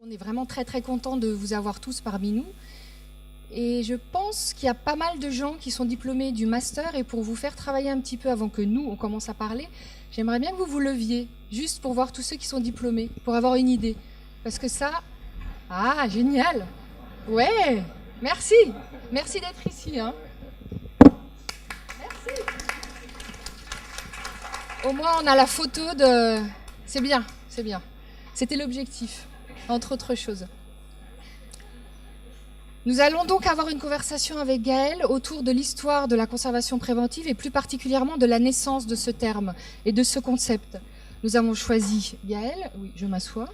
On est vraiment très très content de vous avoir tous parmi nous. Et je pense qu'il y a pas mal de gens qui sont diplômés du master, et pour vous faire travailler un petit peu avant que nous, on commence à parler, j'aimerais bien que vous vous leviez, juste pour voir tous ceux qui sont diplômés, pour avoir une idée. Parce que ça... Ah, génial! Ouais, merci! Merci d'être ici, hein. Merci! Au moins, on a la photo de... C'est bien, c'est bien. C'était l'objectif, entre autres choses. Nous allons donc avoir une conversation avec Gaël autour de l'histoire de la conservation préventive et plus particulièrement de la naissance de ce terme et de ce concept. Nous avons choisi Gaël. Oui, je m'assois.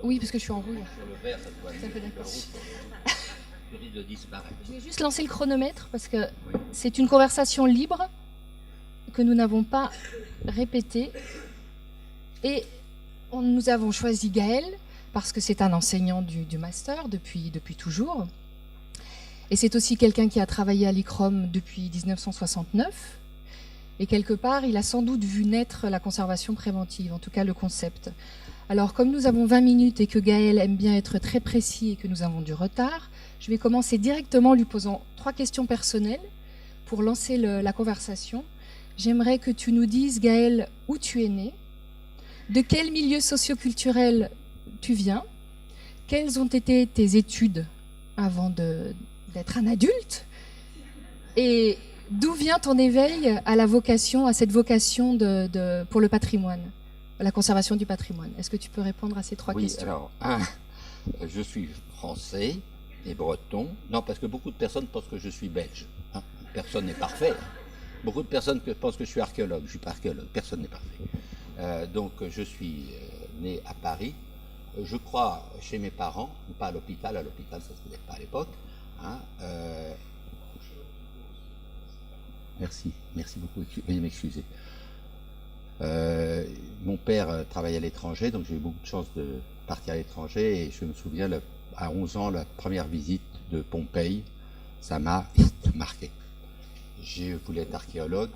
Oui, parce que je suis en rouge. Sur le vert, ça doit Ça fait d'accord. tu risques de disparaître. Je vais juste lancer le chronomètre parce que c'est une conversation libre que nous n'avons pas répétée. Et nous avons choisi Gaël parce que c'est un enseignant du master depuis toujours. Et c'est aussi quelqu'un qui a travaillé à l'ICROM depuis 1969. Et quelque part, il a sans doute vu naître la conservation préventive, en tout cas le concept. Alors, comme nous avons 20 minutes et que Gaël aime bien être très précis et que nous avons du retard, je vais commencer directement en lui posant 3 questions personnelles pour lancer la conversation. J'aimerais que tu nous dises, Gaël, où tu es né, de quel milieu socio-culturel tu viens, quelles ont été tes études avant d'être un adulte, et d'où vient ton éveil à cette vocation pour le patrimoine, la conservation du patrimoine. Est-ce que tu peux répondre à ces 3 questions? Alors, je suis français et breton. Non, parce que beaucoup de personnes pensent que je suis belge. Hein. Personne n'est parfait. Beaucoup de personnes pensent que je suis archéologue. Je ne suis pas archéologue. Personne n'est parfait. Donc, je suis né à Paris. Je crois chez mes parents, pas à l'hôpital. À l'hôpital, ça ne se faisait pas à l'époque. Hein. Merci beaucoup. Veuillez m'excuser. Mon père travaillait à l'étranger, donc j'ai eu beaucoup de chance de partir à l'étranger. Et je me souviens, à 11 ans, la première visite de Pompéi, ça m'a marqué. Je voulais être archéologue.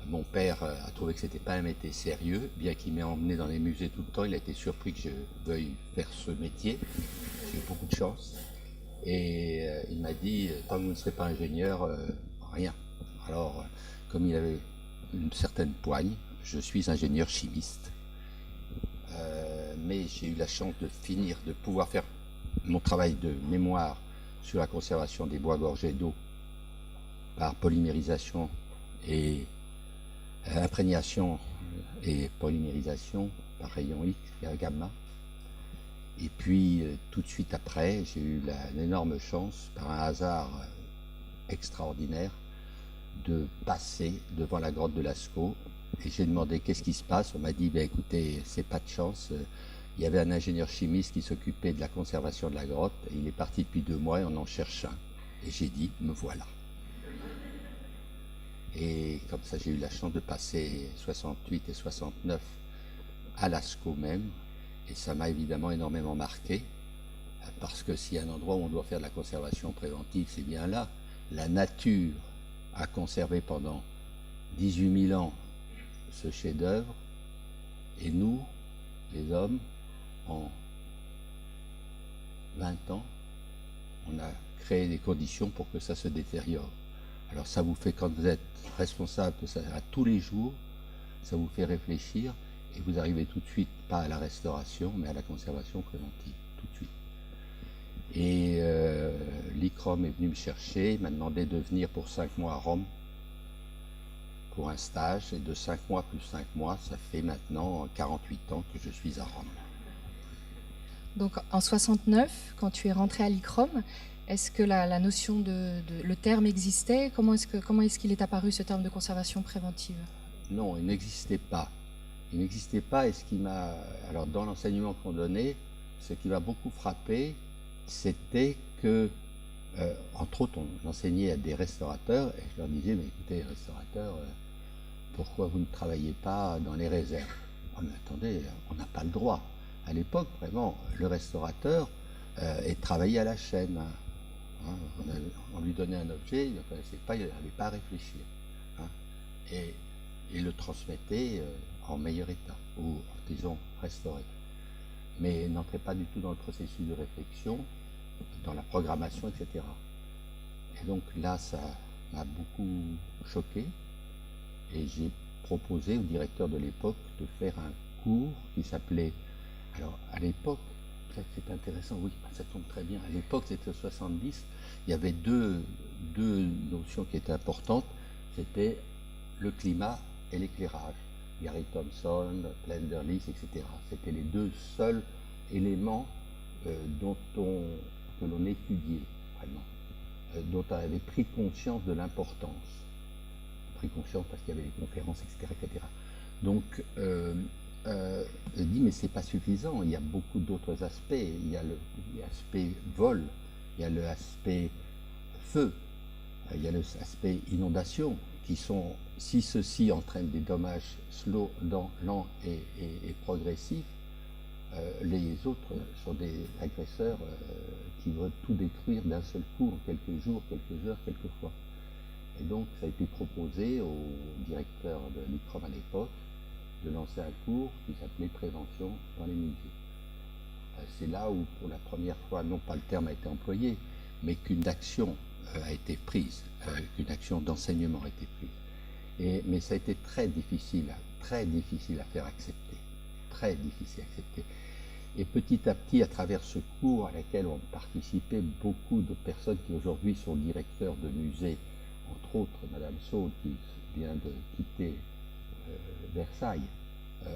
Mon père a trouvé que c'était pas un métier sérieux, bien qu'il m'ait emmené dans les musées tout le temps. Il a été surpris que je veuille faire ce métier. J'ai eu beaucoup de chance. Et il m'a dit, tant que vous ne serez pas ingénieur, rien. Alors, comme il avait une certaine poigne, je suis ingénieur chimiste. Mais j'ai eu la chance de pouvoir faire mon travail de mémoire sur la conservation des bois gorgés d'eau par polymérisation et imprégnation et polymérisation par rayon X et gamma. Et puis tout de suite après, j'ai eu l'énorme chance, par un hasard extraordinaire, de passer devant la grotte de Lascaux. Et j'ai demandé qu'est-ce qui se passe. On m'a dit, ben, écoutez, c'est pas de chance. Il y avait un ingénieur chimiste qui s'occupait de la conservation de la grotte. Et il est parti depuis 2 mois et on en cherche un. Et j'ai dit, me voilà. Et comme ça, j'ai eu la chance de passer 68 et 69 à Lascaux même. Et ça m'a évidemment énormément marqué. Parce que s'il y a un endroit où on doit faire de la conservation préventive, c'est bien là. La nature a conservé pendant 18 000 ans ce chef-d'œuvre, et nous, les hommes, en 20 ans, on a créé des conditions pour que ça se détériore. Alors ça vous fait, quand vous êtes responsable de ça à tous les jours, ça vous fait réfléchir, et vous arrivez tout de suite, pas à la restauration, mais à la conservation préventive, tout de suite. Et l'ICROM est venu me chercher, m'a demandé de venir pour 5 mois à Rome, pour un stage, et de 5 mois plus 5 mois, ça fait maintenant 48 ans que je suis à Rome. Donc en 69, quand tu es rentré à l'ICROM, est-ce que la notion le terme existait? Comment est-ce qu'il est apparu, ce terme de conservation préventive? Non, il n'existait pas. Il n'existait pas, et alors dans l'enseignement qu'on donnait, ce qui m'a beaucoup frappé, c'était que, entre autres, on enseignait à des restaurateurs, et je leur disais, mais écoutez, restaurateurs, pourquoi vous ne travaillez pas dans les réserves? Oh, mais attendez, on n'a pas le droit. À l'époque, vraiment, le restaurateur travaillait à la chaîne. Hein, on lui donnait un objet, il ne connaissait pas, il n'avait pas à réfléchir. Hein, et le transmettait en meilleur état, ou disons restauré. mais n'entrait pas du tout dans le processus de réflexion, dans la programmation, etc. Et donc là, ça m'a beaucoup choqué, et j'ai proposé au directeur de l'époque de faire un cours qui s'appelait, alors à l'époque, c'est intéressant, oui, ça tombe très bien, à l'époque c'était 70, il y avait deux notions qui étaient importantes, c'était le climat et l'éclairage. Gary Thompson, Plenderlis, etc. C'était les deux seuls éléments que l'on étudiait vraiment, dont on avait pris conscience de l'importance. Pris conscience parce qu'il y avait les conférences, etc. etc. Donc, je dis, mais c'est pas suffisant, il y a beaucoup d'autres aspects. Il y a l'aspect vol, il y a l'aspect feu, il y a l'aspect inondation, qui sont, si ceci entraîne des dommages lents et progressifs, les autres sont des agresseurs qui veulent tout détruire d'un seul coup, en quelques jours, quelques heures, quelques fois. Et donc, ça a été proposé au directeur de l'ICROM à l'époque de lancer un cours qui s'appelait Prévention dans les musées. C'est là où, pour la première fois, non pas le terme a été employé, mais qu'une action a été prise, qu'une action d'enseignement a été prise. Mais ça a été très difficile à faire accepter, très difficile à accepter. Et petit à petit, à travers ce cours à laquelle ont participé beaucoup de personnes qui aujourd'hui sont directeurs de musées, entre autres Madame Saul qui vient de quitter Versailles,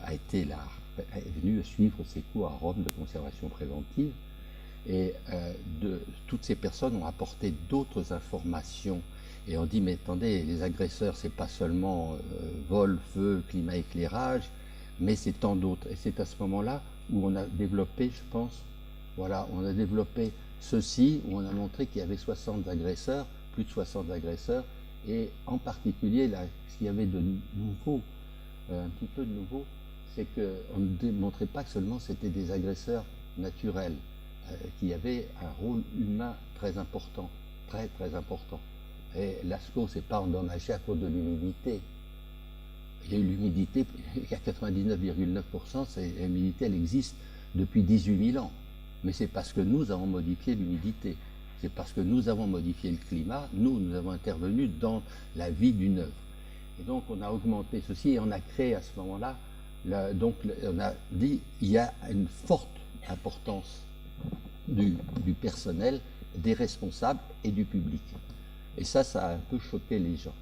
est venue suivre ces cours à Rome de conservation préventive. Et toutes ces personnes ont apporté d'autres informations et ont dit, mais attendez, les agresseurs, c'est pas seulement vol, feu, climat, éclairage, mais c'est tant d'autres. Et c'est à ce moment-là où on a développé, je pense, voilà, on a développé ceci, où on a montré qu'il y avait 60 agresseurs, plus de 60 agresseurs, et en particulier, là, ce qu'il y avait de nouveau, un petit peu de nouveau, c'est qu'on ne démontrait pas que seulement c'était des agresseurs naturels, qu'il y avait un rôle humain très important, très très important. Et Lascaux s'est pas endommagé à cause de l'humidité. Il y a eu l'humidité, à 99,9%, l'humidité, elle existe depuis 18 000 ans. Mais c'est parce que nous avons modifié l'humidité. C'est parce que nous avons modifié le climat, nous avons intervenu dans la vie d'une œuvre. Et donc on a augmenté ceci et on a créé à ce moment-là, donc on a dit, il y a une forte importance du personnel, des responsables et du public. Et ça a un peu choqué les gens.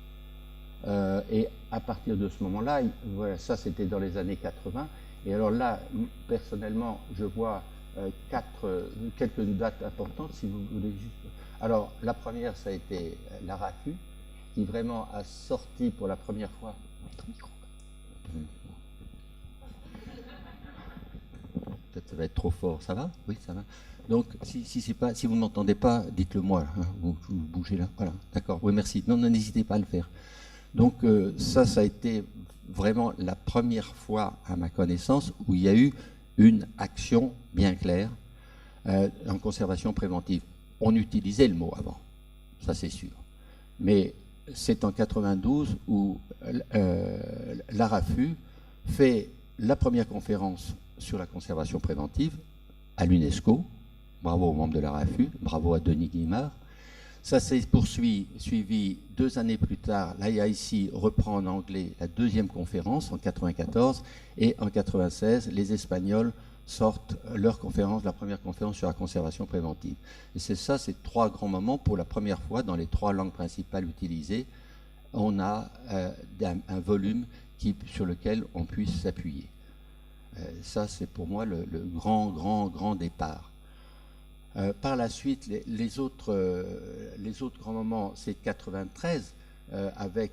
Et à partir de ce moment-là, voilà, ça c'était dans les années 80. Et alors là, personnellement, je vois quelques dates importantes, si vous voulez juste. Alors la première, ça a été la RAFU, qui vraiment a sorti pour la première fois. Ton micro. Peut-être ça va être trop fort, ça va? Oui, ça va. Donc, si vous ne m'entendez pas, dites-le moi, hein, vous bougez là, voilà, d'accord, oui, merci. Non, n'hésitez pas à le faire. Donc, ça a été vraiment la première fois, à ma connaissance, où il y a eu une action bien claire en conservation préventive. On utilisait le mot avant, ça c'est sûr. Mais c'est en 92 où l'ARAFU fait la première conférence sur la conservation préventive à l'UNESCO. Bravo aux membres de l'ARAFU, bravo à Denis Guimard. Ça s'est suivi 2 années plus tard. L'IIC reprend en anglais la deuxième conférence en 94 et en 96, les Espagnols sortent leur conférence, la première conférence sur la conservation préventive. Et c'est ça, ces 3 grands moments, pour la première fois dans les 3 langues principales utilisées, on a un volume sur lequel on puisse s'appuyer. Ça, c'est pour moi le grand départ. Par la suite, les autres grands moments, c'est 93, avec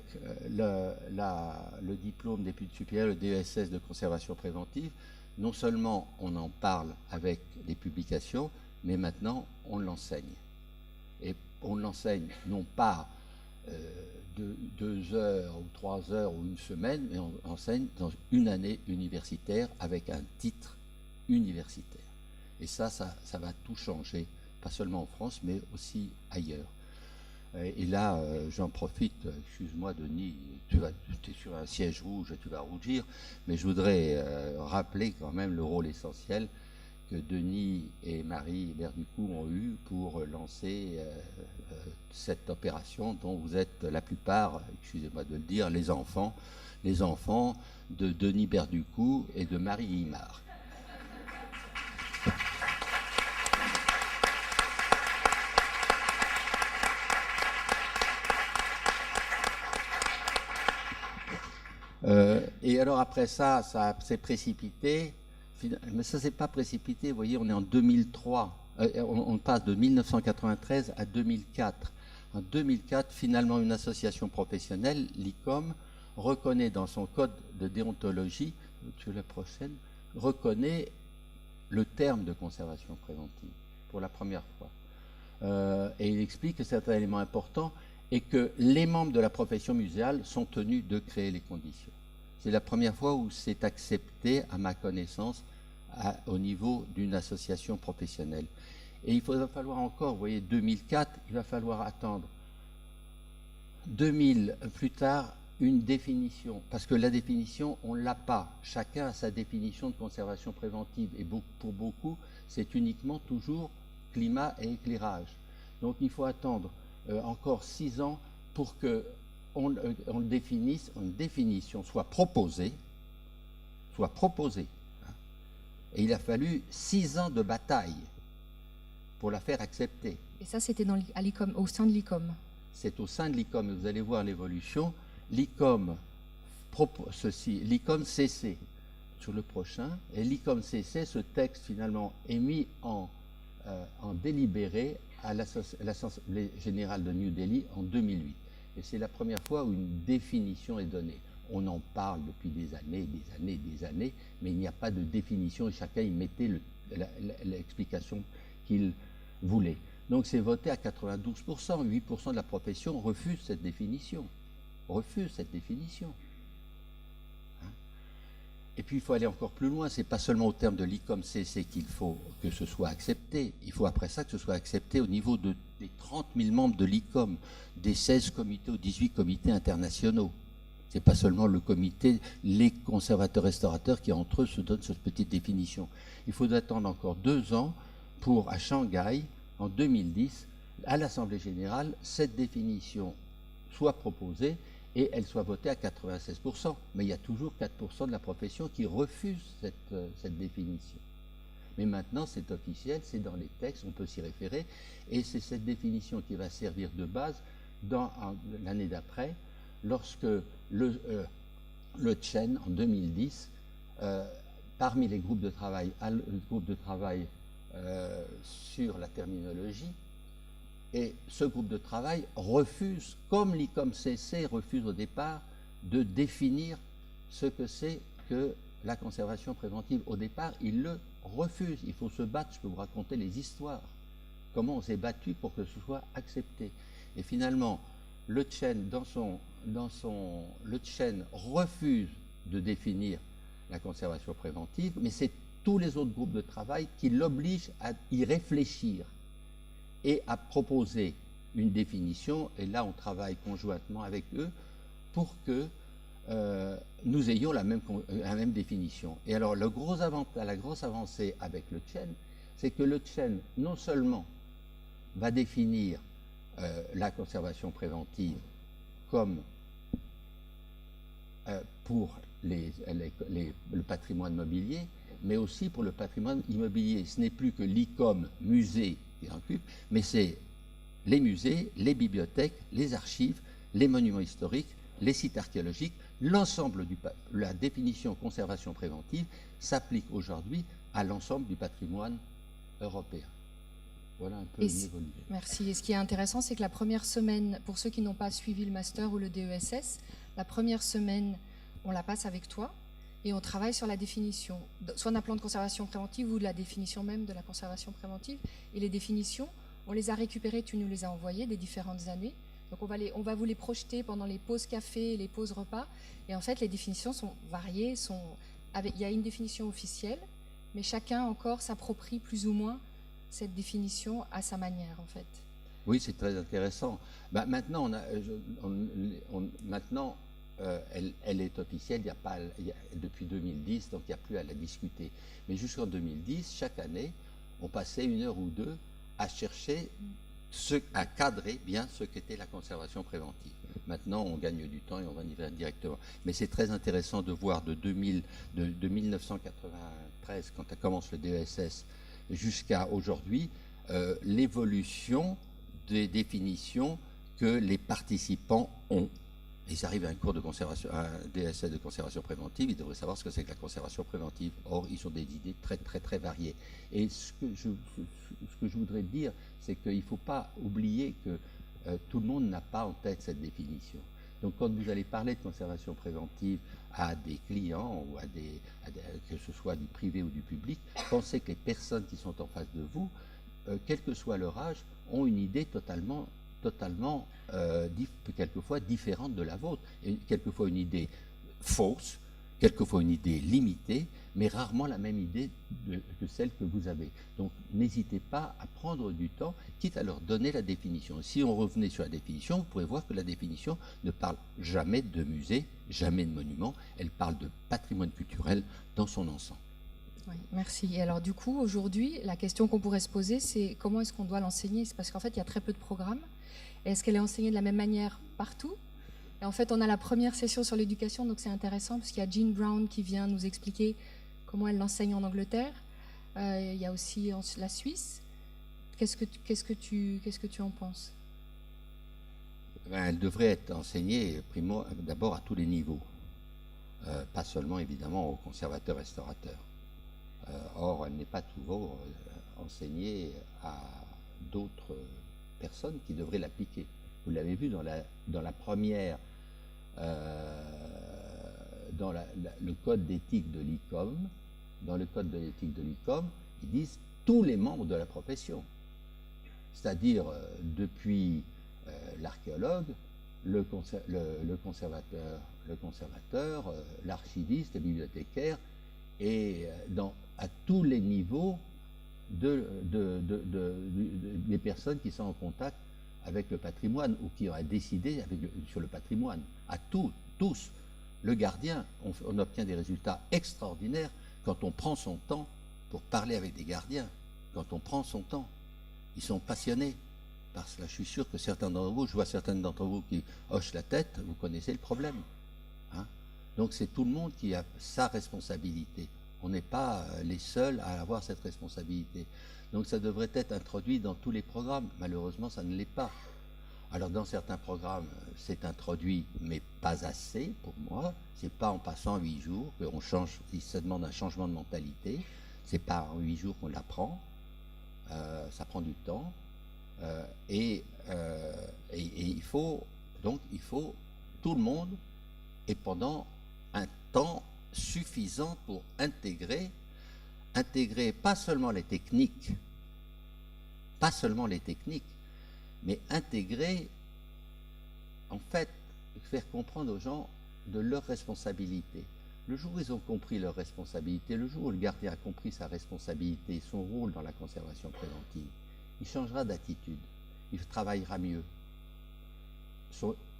le diplôme d'études supérieures, le DESS de conservation préventive. Non seulement on en parle avec les publications, mais maintenant on l'enseigne. Et on l'enseigne non pas 2 heures ou 3 heures ou une semaine, mais on enseigne dans une année universitaire avec un titre universitaire. Et ça va tout changer, pas seulement en France, mais aussi ailleurs. Et là, j'en profite, excuse-moi Denis, tu es sur un siège rouge, tu vas rougir, mais je voudrais rappeler quand même le rôle essentiel que Denis et Marie Berducou ont eue pour lancer cette opération dont vous êtes la plupart, excusez-moi de le dire, les enfants de Denis Berducou et de Marie Guimard. Et alors après ça s'est précipité, mais ça s'est pas précipité, vous voyez, on est en 2003, on passe de 1993 à 2004. En 2004, finalement, une association professionnelle, l'ICOM, reconnaît dans son code de déontologie, la prochaine, reconnaît le terme de conservation préventive pour la première fois. Et il explique que c'est un élément important et que les membres de la profession muséale sont tenus de créer les conditions. C'est la première fois où c'est accepté, à ma connaissance, au niveau d'une association professionnelle. Et il va falloir encore, vous voyez, 2004, il va falloir attendre 2000 plus tard, une définition. Parce que la définition, on ne l'a pas. Chacun a sa définition de conservation préventive. Et pour beaucoup, c'est uniquement toujours climat et éclairage. Donc il faut attendre encore 6 ans pour que on définisse, une définition soit proposée. Hein. Et il a fallu 6 ans de bataille pour la faire accepter. Et ça, c'était au sein de l'ICOM. C'est au sein de l'ICOM, et vous allez voir l'évolution. L'ICOM CC sur le prochain, et l'ICOM CC, ce texte finalement est mis en délibéré à l'Assemblée générale de New Delhi en 2008. Et c'est la première fois où une définition est donnée. On en parle depuis des années, mais il n'y a pas de définition et chacun y mettait l'explication qu'il voulait. Donc c'est voté à 92%, 8% de la profession refuse cette définition. Et puis il faut aller encore plus loin, c'est pas seulement au terme de l'ICOM CC qu'il faut que ce soit accepté, il faut après ça que ce soit accepté au niveau des 30 000 membres de l'ICOM, des 16 comités ou 18 comités internationaux. C'est pas seulement le comité, les conservateurs restaurateurs qui entre eux se donnent cette petite définition. Il faut attendre encore 2 ans pour, à Shanghai, en 2010, à l'Assemblée générale, cette définition soit proposée et elle soit votée à 96%. Mais il y a toujours 4% de la profession qui refuse cette définition. Mais maintenant, c'est officiel, c'est dans les textes, on peut s'y référer, et c'est cette définition qui va servir de base dans l'année d'après, lorsque le Chen, en 2010, parmi les groupes de travail, sur la terminologie, et ce groupe de travail refuse, comme l'ICOM CC refuse au départ, de définir ce que c'est que la conservation préventive. Au départ, il le refuse. Il faut se battre. Je peux vous raconter les histoires. Comment on s'est battu pour que ce soit accepté. Et finalement, le Chen, le Chen refuse de définir la conservation préventive, mais c'est tous les autres groupes de travail qui l'obligent à y réfléchir et à proposer une définition, et là on travaille conjointement avec eux pour que nous ayons la même définition. Et alors la grosse avancée avec le Chen, c'est que le Chen non seulement va définir la conservation préventive comme pour le patrimoine mobilier, mais aussi pour le patrimoine immobilier. Ce n'est plus que l'ICOM musée qui en occupe, mais c'est les musées, les bibliothèques, les archives, les monuments historiques, les sites archéologiques. L'ensemble la définition conservation préventive s'applique aujourd'hui à l'ensemble du patrimoine européen. Voilà un peu une évolution. Merci. Et ce qui est intéressant, c'est que la première semaine, pour ceux qui n'ont pas suivi le master ou le DESS, la première semaine, on la passe avec toi et on travaille sur la définition, soit d'un plan de conservation préventive ou de la définition même de la conservation préventive. Et les définitions, on les a récupérées, tu nous les as envoyées des différentes années. Donc on va vous les projeter pendant les pauses café et les pauses repas. Et en fait, les définitions sont variées. Il y a une définition officielle, mais chacun encore s'approprie plus ou moins cette définition à sa manière, en fait. Oui, c'est très intéressant. Maintenant, elle est officielle depuis 2010, donc il n'y a plus à la discuter. Mais jusqu'en 2010, chaque année, on passait 1 heure ou 2 à chercher, à cadrer bien ce qu'était la conservation préventive. Maintenant, on gagne du temps et on va y aller directement. Mais c'est très intéressant de voir de 1993, quand commence le DESS, jusqu'à aujourd'hui, l'évolution des définitions que les participants ont. Ils arrivent à un cours de conservation, à un DSS de conservation préventive, ils devraient savoir ce que c'est que la conservation préventive. Or, ils ont des idées très, très, très variées. Et ce que je voudrais dire, c'est qu'il ne faut pas oublier que tout le monde n'a pas en tête cette définition. Donc, quand vous allez parler de conservation préventive à des clients, ou que ce soit du privé ou du public, pensez que les personnes qui sont en face de vous, quel que soit leur âge, ont une idée quelquefois différente de la vôtre, et quelquefois une idée fausse, quelquefois une idée limitée, mais rarement la même idée que celle que vous avez. Donc n'hésitez pas à prendre du temps, quitte à leur donner la définition. Si on revenait sur la définition, vous pourrez voir que la définition ne parle jamais de musée, jamais de monument, elle parle de patrimoine culturel dans son ensemble. Oui, merci. Et alors du coup, aujourd'hui, la question qu'on pourrait se poser, c'est comment est-ce qu'on doit l'enseigner? C'est parce qu'en fait, il y a très peu de programmes. Est-ce qu'elle est enseignée de la même manière partout? Et en fait, on a la première session sur l'éducation, donc c'est intéressant parce qu'il y a Jean Brown qui vient nous expliquer comment elle l'enseigne en Angleterre. Il y a aussi la Suisse. Qu'est-ce que tu en penses? Elle devrait être enseignée d'abord à tous les niveaux, pas seulement évidemment aux conservateurs-restaurateurs. Or, elle n'est pas toujours enseignée à d'autres personnes qui devraient l'appliquer. Vous l'avez vu dans la première, dans le code d'éthique de l'ICOM. Dans le code d'éthique de l'ICOM, ils disent tous les membres de la profession, c'est-à-dire depuis l'archéologue, le conservateur, l'archiviste, le bibliothécaire, et à tous les niveaux des personnes qui sont en contact avec le patrimoine ou qui auraient décidé sur le patrimoine. À tous. Le gardien, on obtient des résultats extraordinaires quand on prend son temps pour parler avec des gardiens. Quand on prend son temps, ils sont passionnés. Parce que là, je suis sûr que certains d'entre vous, je vois certaines d'entre vous qui hochent la tête, vous connaissez le problème. Hein? Donc c'est tout le monde qui a sa responsabilité. On n'est pas les seuls à avoir cette responsabilité. Donc ça devrait être introduit dans tous les programmes. Malheureusement, ça ne l'est pas. Alors dans certains programmes, c'est introduit, mais pas assez pour moi. C'est pas en passant 8 jours qu'on change. Ça demande un changement de mentalité. C'est pas en 8 jours qu'on l'apprend. Ça prend du temps. Et il faut tout le monde, et pendant un temps suffisant pour intégrer pas seulement les techniques, mais intégrer, en fait, faire comprendre aux gens de leur responsabilité. Le jour où ils ont compris leur responsabilité, le jour où le gardien a compris sa responsabilité, son rôle dans la conservation préventive, il changera d'attitude, il travaillera mieux.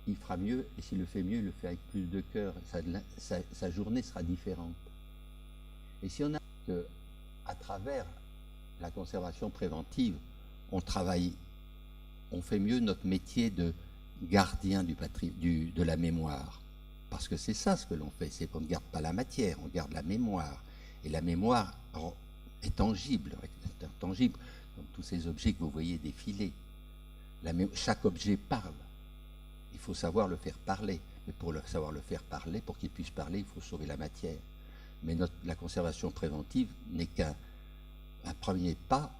Il fera mieux, et s'il le fait mieux, il le fait avec plus de cœur. Sa journée sera différente. Et si on a que, à travers la conservation préventive, on fait mieux notre métier de gardien de la mémoire. Parce que c'est ça ce que l'on fait, c'est qu'on ne garde pas la matière, on garde la mémoire. Et la mémoire est tangible, comme tous ces objets que vous voyez défiler. Chaque objet parle. Il faut savoir le faire parler. Mais pour savoir le faire parler, pour qu'il puisse parler, il faut sauver la matière. Mais la conservation préventive n'est qu'un premier pas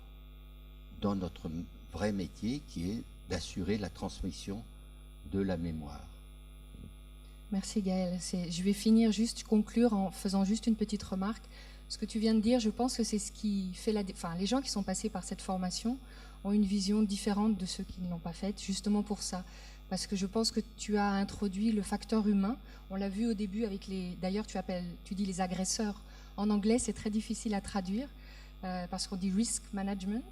dans notre vrai métier, qui est d'assurer la transmission de la mémoire. Merci Gaël. Je vais conclure en faisant juste une petite remarque. Ce que tu viens de dire, je pense que c'est ce qui fait les gens qui sont passés par cette formation ont une vision différente de ceux qui ne l'ont pas faite, justement pour ça. Parce que je pense que tu as introduit le facteur humain. On l'a vu au début avec d'ailleurs tu dis les agresseurs. En anglais, c'est très difficile à traduire parce qu'on dit risk management.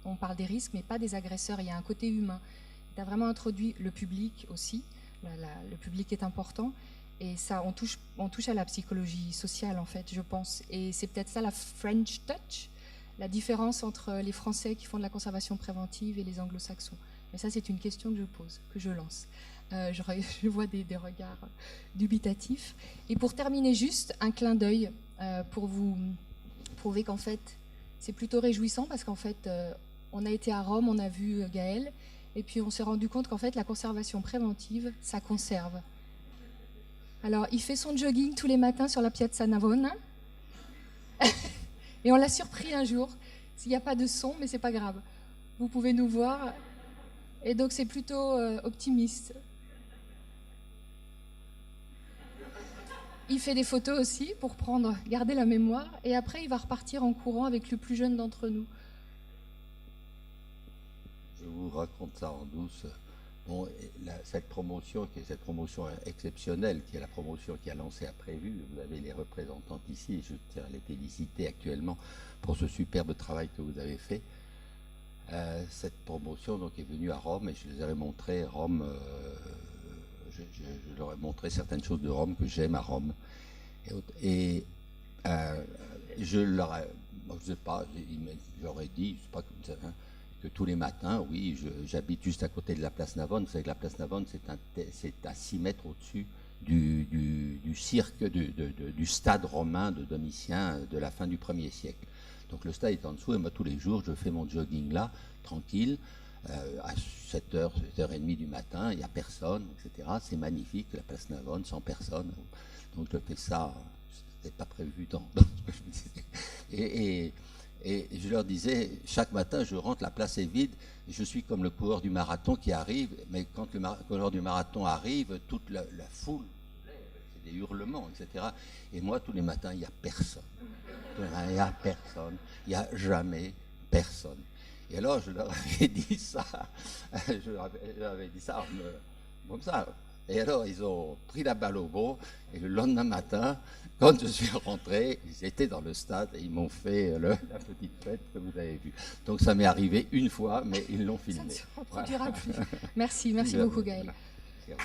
On parle des risques, mais pas des agresseurs. Il y a un côté humain. Tu as vraiment introduit le public aussi. Le public est important. Et ça, on touche à la psychologie sociale, en fait, je pense. Et c'est peut-être ça la French touch, la différence entre les Français qui font de la conservation préventive et les anglo-saxons. Mais ça, c'est une question que je pose, que je lance. Je vois des regards dubitatifs. Et pour terminer, juste un clin d'œil pour vous prouver qu'en fait, c'est plutôt réjouissant parce qu'en fait, on a été à Rome, on a vu Gaël, et puis on s'est rendu compte qu'en fait, la conservation préventive, ça conserve. Alors, il fait son jogging tous les matins sur la Piazza Navona. Et on l'a surpris un jour. S'il n'y a pas de son, mais c'est pas grave. Vous pouvez nous voir. Et donc, c'est plutôt optimiste. Il fait des photos aussi pour garder la mémoire. Et après, il va repartir en courant avec le plus jeune d'entre nous. Je vous raconte ça en douce. Bon, cette promotion exceptionnelle, qui est la promotion qui a lancé à Prévu, vous avez les représentantes ici, et je tiens à les féliciter actuellement pour ce superbe travail que vous avez fait. Cette promotion donc, est venue à Rome, et je les avais montré Rome, je leur ai montré certaines choses de Rome que j'aime à Rome. Et je leur ai, je sais pas, j'aurais dit, je sais pas comme ça, hein, que tous les matins, oui, j'habite juste à côté de la place Navone. Vous savez que la place Navone, c'est à 6 mètres au-dessus du cirque, du stade romain de Domitien de la fin du 1er siècle. Donc le stade est en dessous, et moi tous les jours, je fais mon jogging là, tranquille, à 7h, 7h30 du matin, il n'y a personne, etc. C'est magnifique, la place Navone, sans personne. Donc je fais ça, c'était pas prévu dans ce que je me disais. Et je leur disais, chaque matin, je rentre, la place est vide, je suis comme le coureur du marathon qui arrive, mais quand le coureur du marathon arrive, toute la foule se lève, c'est des hurlements, etc. Et moi, tous les matins, il n'y a personne. Il n'y a personne, il n'y a jamais personne. Et alors, je leur avais dit ça, comme ça. Et alors, ils ont pris la balle au bond, et le lendemain matin, quand je suis rentré, ils étaient dans le stade et ils m'ont fait la petite fête que vous avez vue. Donc ça m'est arrivé une fois, mais ils l'ont filmé. Ça ne se reproduira plus. Merci beaucoup Gaël. Voilà.